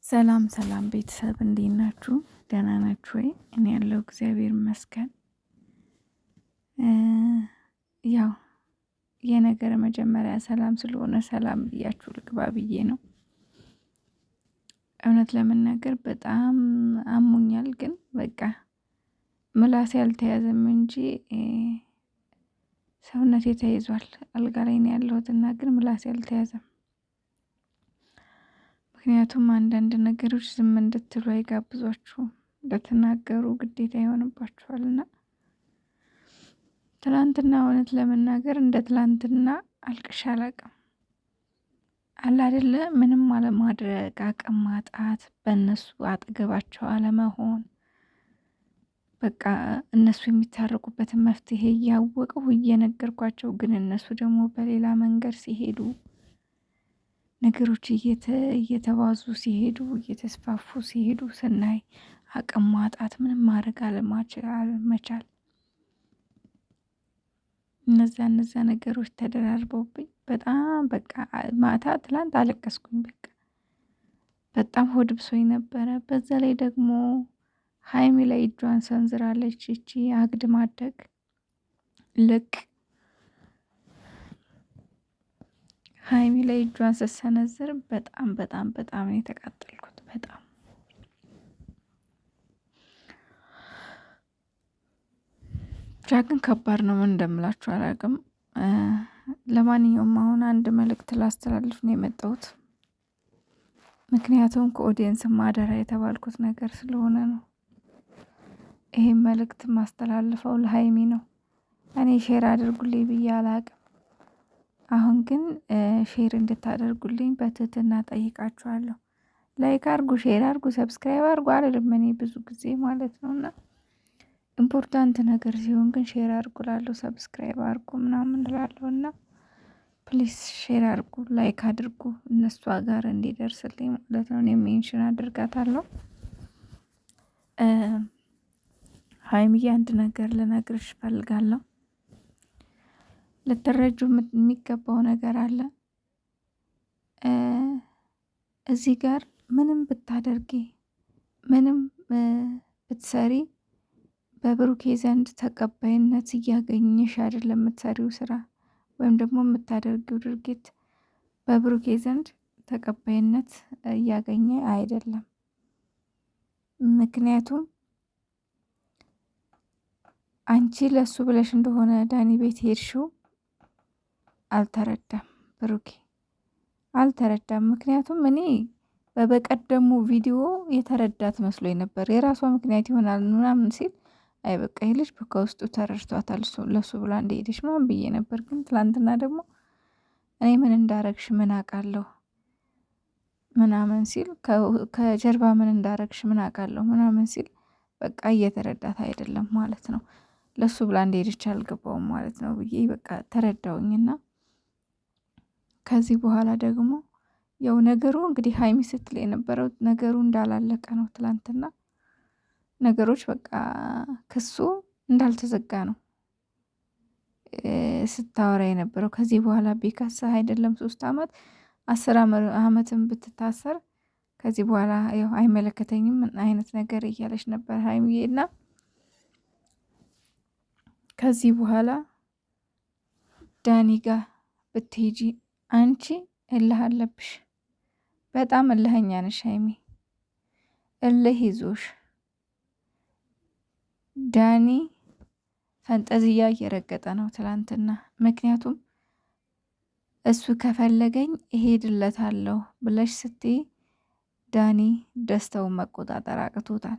ሰላም ሰላም ቤተሰብ እንዴት ናችሁ? ደህና ናችሁ ወይ? እኔ ያለው እግዚአብሔር ይመስገን። ያው የነገር መጀመሪያ ሰላም ስለሆነ ሰላም ብያችሁ ልግባ ብዬ ነው። እውነት ለመናገር በጣም አሞኛል፣ ግን በቃ ምላሴ አልተያዘም እንጂ ሰውነቴ ተይዟል። አልጋ ላይ ነው ያለሁትና ግን ምላሴ አልተያዘም። ምክንያቱም አንዳንድ ነገሮች ዝም እንድትሉ አይጋብዟችሁም፣ እንደተናገሩ ግዴታ ይሆንባችኋልና ትላንትና እውነት ለመናገር እንደ ትላንትና አልቅሼ አላቅም። አለ አይደለ ምንም አለማድረግ፣ አቅም ማጣት፣ በእነሱ አጠገባቸው አለመሆን፣ በቃ እነሱ የሚታረቁበትን መፍትሄ እያወቅሁ እየነገርኳቸው ግን እነሱ ደግሞ በሌላ መንገድ ሲሄዱ፣ ነገሮች እየተባዙ ሲሄዱ፣ እየተስፋፉ ሲሄዱ ስናይ አቅም ማጣት፣ ምንም ማድረግ አለመቻል፣ እነዛ ነገሮች ተደራርበውብኝ በጣም በቃ ማታ ትላንት አለቀስኩኝ። በቃ በጣም ሆድ ብሶኝ ነበረ። በዛ ላይ ደግሞ ሀይሚ ላይ እጇን ሰንዝራለች። እቺ አግድ ማደግ ልቅ ሀይሚ ላይ እጇን ስትሰነዝር በጣም በጣም በጣም ነው የተቃጠልኩት። በጣም ብቻ ግን ከባድ ነው። ምን እንደምላችሁ አላውቅም። ለማንኛውም አሁን አንድ መልእክት ላስተላልፍ ነው የመጣሁት። ምክንያቱም ከኦዲየንስ ማደራ የተባልኩት ነገር ስለሆነ ነው። ይሄን መልእክት ማስተላልፈው ለሀይሚ ነው። እኔ ሼር አድርጉልኝ ብዬ አላቅም። አሁን ግን ሼር እንድታደርጉልኝ በትህትና ጠይቃችኋለሁ። ላይክ አርጉ፣ ሼር አርጉ፣ ሰብስክራይብ አርጉ አልልም እኔ ብዙ ጊዜ ማለት ነውና ኢምፖርታንት ነገር ሲሆን ግን ሼር አርጉ ላለሁ፣ ሰብስክራይብ አርጉ ምናምን እላለሁና ፕሊስ ሼር አርጉ፣ ላይክ አድርጉ እነሱ ጋር እንዲደርስልኝ ማለት ነው። እኔ ሜንሽን አድርጋታለሁ። ሀይሚዬ አንድ ነገር ልነግርሽ ፈልጋለሁ። ልትረጁ የሚገባው ነገር አለ። እዚህ ጋር ምንም ብታደርጊ፣ ምንም ብትሰሪ በብሩኬ ዘንድ ተቀባይነት እያገኘሽ አይደለም። የምትሰሪው ስራ ወይም ደግሞ የምታደርጊው ድርጊት በብሩኬ ዘንድ ተቀባይነት እያገኘ አይደለም። ምክንያቱም አንቺ ለሱ ብለሽ እንደሆነ ዳኒ ቤት ሄድሽው አልተረዳም፣ ብሩኬ አልተረዳም። ምክንያቱም እኔ በበቀደሙ ቪዲዮ የተረዳት መስሎኝ ነበር። የራሷ ምክንያት ይሆናል ምናምን ሲል አይ በቃ ይህ ልጅ ከውስጡ ተረድቷታል ለሱ ብላ እንደሄደች ምናምን ብዬ ነበር። ግን ትላንትና ደግሞ እኔ ምን እንዳረግሽ ምን አውቃለሁ ምናምን ሲል፣ ከጀርባ ምን እንዳረግሽ ምን አውቃለሁ ምናምን ሲል፣ በቃ እየተረዳት አይደለም ማለት ነው። ለሱ ብላ እንደሄደች አልገባውም ማለት ነው ብዬ በቃ ተረዳውኝና ከዚህ በኋላ ደግሞ ያው ነገሩ እንግዲህ ሀይሚ ስትል የነበረው ነገሩ እንዳላለቀ ነው። ትላንትና ነገሮች በቃ ክሱ እንዳልተዘጋ ነው ስታወራ የነበረው። ከዚህ በኋላ ቢከሳ አይደለም 3 አመት 10 አመትን ብትታሰር ከዚህ በኋላ ያው አይመለከተኝም አይነት ነገር እያለች ነበር ሀይሚዬና ከዚህ በኋላ ዳኒ ጋር ብትሄጂ አንቺ እልህ አለብሽ። በጣም እልህኛ ነሽ ሀይሚ። እልህ ይዞሽ ዳኒ ፈንጠዝያ እየረገጠ ነው ትላንትና። ምክንያቱም እሱ ከፈለገኝ እሄድለታለሁ ብለሽ ስትይ ዳኒ ደስታውን መቆጣጠር አቅቶታል።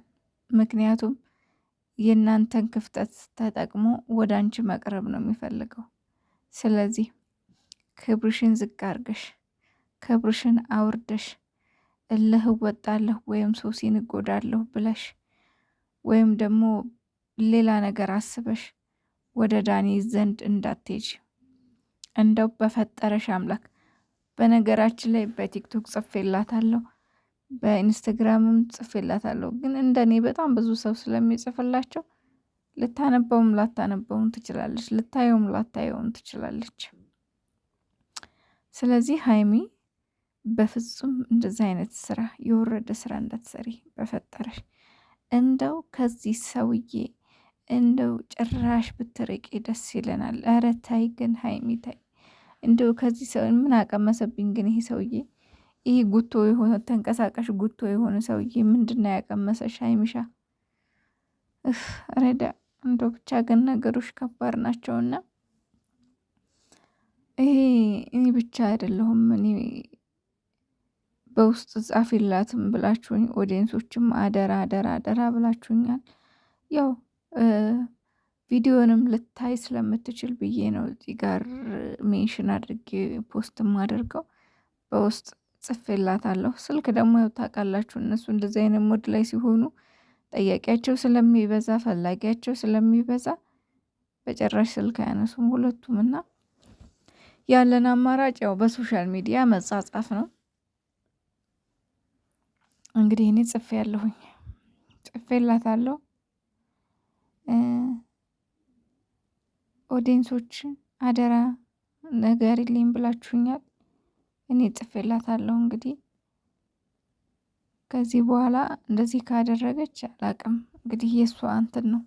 ምክንያቱም የእናንተን ክፍተት ተጠቅሞ ወደ አንቺ መቅረብ ነው የሚፈልገው። ስለዚህ ክብርሽን ዝቅ አርገሽ ክብርሽን አውርደሽ እልህ እወጣለሁ ወይም ሶሲን እጎዳለሁ ብለሽ ወይም ደግሞ ሌላ ነገር አስበሽ ወደ ዳኒ ዘንድ እንዳትሄጂ እንደው በፈጠረሽ አምላክ። በነገራችን ላይ በቲክቶክ ጽፌላታለሁ፣ በኢንስታግራምም ጽፌላታለሁ። ግን እንደኔ በጣም ብዙ ሰው ስለሚጽፍላቸው ልታነበውም ላታነበውም ትችላለች፣ ልታየውም ላታየውም ትችላለች። ስለዚህ ሀይሚ በፍጹም እንደዚህ አይነት ስራ የወረደ ስራ እንዳትሰሪ በፈጠረሽ። እንደው ከዚህ ሰውዬ እንደው ጭራሽ ብትርቂ ደስ ይለናል። ኧረ ታይ ግን ሀይሚ ታይ። እንደው ከዚህ ሰው ምን አቀመሰብኝ ግን ይሄ ሰውዬ? ይሄ ጉቶ የሆነ ተንቀሳቃሽ ጉቶ የሆነ ሰውዬ ምንድነው ያቀመሰሽ ሀይሚሻ? ረዳ እንደው ብቻ ግን ነገሮች ከባድ ናቸውና ይሄ እኔ ብቻ አይደለሁም እኔ በውስጥ ጻፊላትም ብላችሁኝ ኦዲየንሶችም አደራ አደራ አደራ ብላችሁኛል። ያው ቪዲዮንም ልታይ ስለምትችል ብዬ ነው እዚህ ጋር ሜንሽን አድርጌ ፖስት ማደርገው። በውስጥ ጽፌላታለሁ። ስልክ ደግሞ ያው ታውቃላችሁ እነሱ እንደዚህ አይነት ሞድ ላይ ሲሆኑ ጠያቂያቸው ስለሚበዛ ፈላጊያቸው ስለሚበዛ በጭራሽ ስልክ አያነሱም ሁለቱም። እና ያለን አማራጭ ያው በሶሻል ሚዲያ መጻጻፍ ነው። እንግዲህ እኔ ጽፌላታለሁ። ኦዲየንሶች አደራ ንገሪልኝ ብላችሁኛል። እኔ ጽፌላታለሁ። እንግዲህ ከዚህ በኋላ እንደዚህ ካደረገች አላቅም እንግዲህ የእሷ እንትን ነው።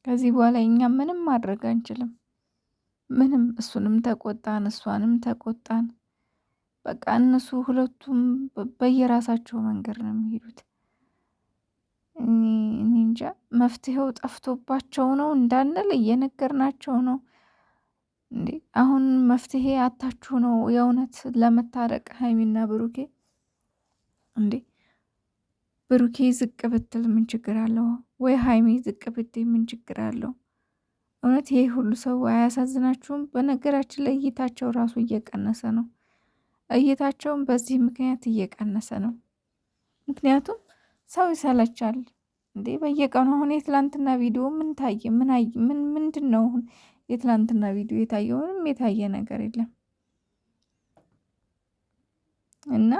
ከዚህ በኋላ እኛ ምንም ማድረግ አንችልም። ምንም እሱንም ተቆጣን እሷንም ተቆጣን። በቃ እነሱ ሁለቱም በየራሳቸው መንገድ ነው የሚሄዱት። እኔ እንጃ መፍትሄው ጠፍቶባቸው ነው እንዳንል እየነገርናቸው ነው እንዴ? አሁን መፍትሄ አታችሁ ነው የእውነት ለመታረቅ ሀይሚና ብሩኬ? እንዴ ብሩኬ ዝቅ ብትል ምን ችግር አለው? ወይ ሀይሚ ዝቅ ብትል ምን ችግር አለው? እውነት ይሄ ሁሉ ሰው አያሳዝናችሁም? በነገራችን ላይ እይታቸው ራሱ እየቀነሰ ነው። እይታቸውን በዚህ ምክንያት እየቀነሰ ነው። ምክንያቱም ሰው ይሰለቻል እንዴ በየቀኑ። አሁን የትላንትና ቪዲዮ ምን ታየ? ምንድን ነው አሁን የትላንትና ቪዲዮ የታየው? ምንም የታየ ነገር የለም። እና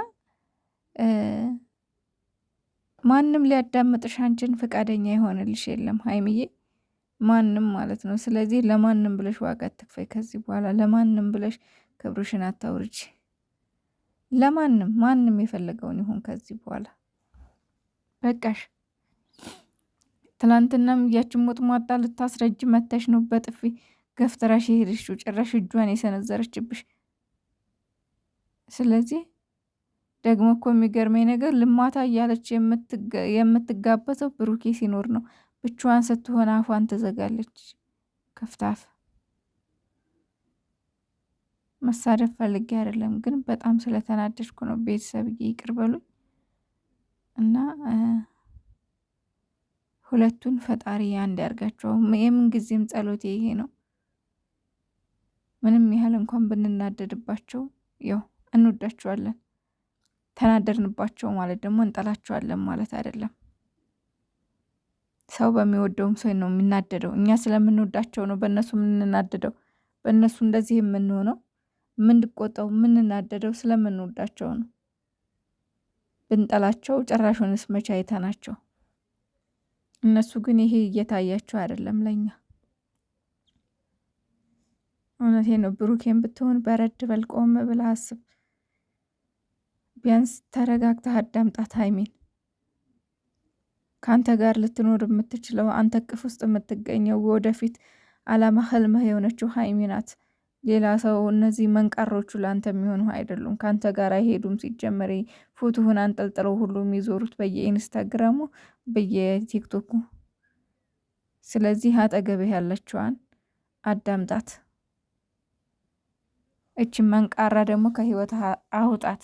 ማንም ሊያዳምጥሽ አንቺን ፈቃደኛ የሆነልሽ የለም ሀይሚዬ፣ ማንም ማለት ነው። ስለዚህ ለማንም ብለሽ ዋጋ አትክፈይ ከዚህ በኋላ። ለማንም ብለሽ ክብርሽን አታውርጂ። ለማንም ማንም የፈለገውን ይሁን ከዚህ በኋላ በቃሽ። ትላንትናም ያችን ሞጥሟጣ ልታስረጅ መተሽ ነው በጥፊ ገፍትራሽ የሄደችው፣ ጭራሽ እጇን የሰነዘረችብሽ። ስለዚህ ደግሞ እኮ የሚገርመኝ ነገር ልማታ እያለች የምትጋበዘው ብሩኬ ሲኖር ነው። ብቻዋን ስትሆን አፏን ትዘጋለች። ከፍታፍ መሳደብ ፈልጌ አይደለም፣ ግን በጣም ስለተናደድኩ ነው። ቤተሰብዬ ይቅር በሉኝ እና ሁለቱን ፈጣሪ አንድ ያርጋቸው። የምን ጊዜም ጸሎቴ ይሄ ነው። ምንም ያህል እንኳን ብንናደድባቸው ያው እንወዳቸዋለን። ተናደድንባቸው ማለት ደግሞ እንጠላቸዋለን ማለት አይደለም። ሰው በሚወደውም ሰው ነው የሚናደደው። እኛ ስለምንወዳቸው ነው በእነሱ የምንናደደው። በእነሱ እንደዚህ የምንሆነው የምንቆጣው የምንናደደው ስለምንወዳቸው ነው። ብንጠላቸው ጭራሹንስ መቼ አይተናቸው። እነሱ ግን ይሄ እየታያቸው አይደለም ለኛ። እውነቴ ነው። ብሩኬን ብትሆን በረድ በል፣ ቆም ብለህ አስብ። ቢያንስ ተረጋግተህ አዳምጣት ሀይሚን። ከአንተ ጋር ልትኖር የምትችለው አንተ እቅፍ ውስጥ የምትገኘው ወደፊት አላማ ህልምህ የሆነችው ሀይሚ ናት። ሌላ ሰው እነዚህ መንቀሮቹ ለአንተ የሚሆኑ አይደሉም። ከአንተ ጋር አይሄዱም። ሲጀመር ፎቶህን አንጠልጥለው ሁሉ የሚዞሩት በየኢንስታግራሙ በየቲክቶኩ። ስለዚህ አጠገብህ ያለችዋን አዳምጣት። እችን መንቃራ ደግሞ ከህይወት አውጣት።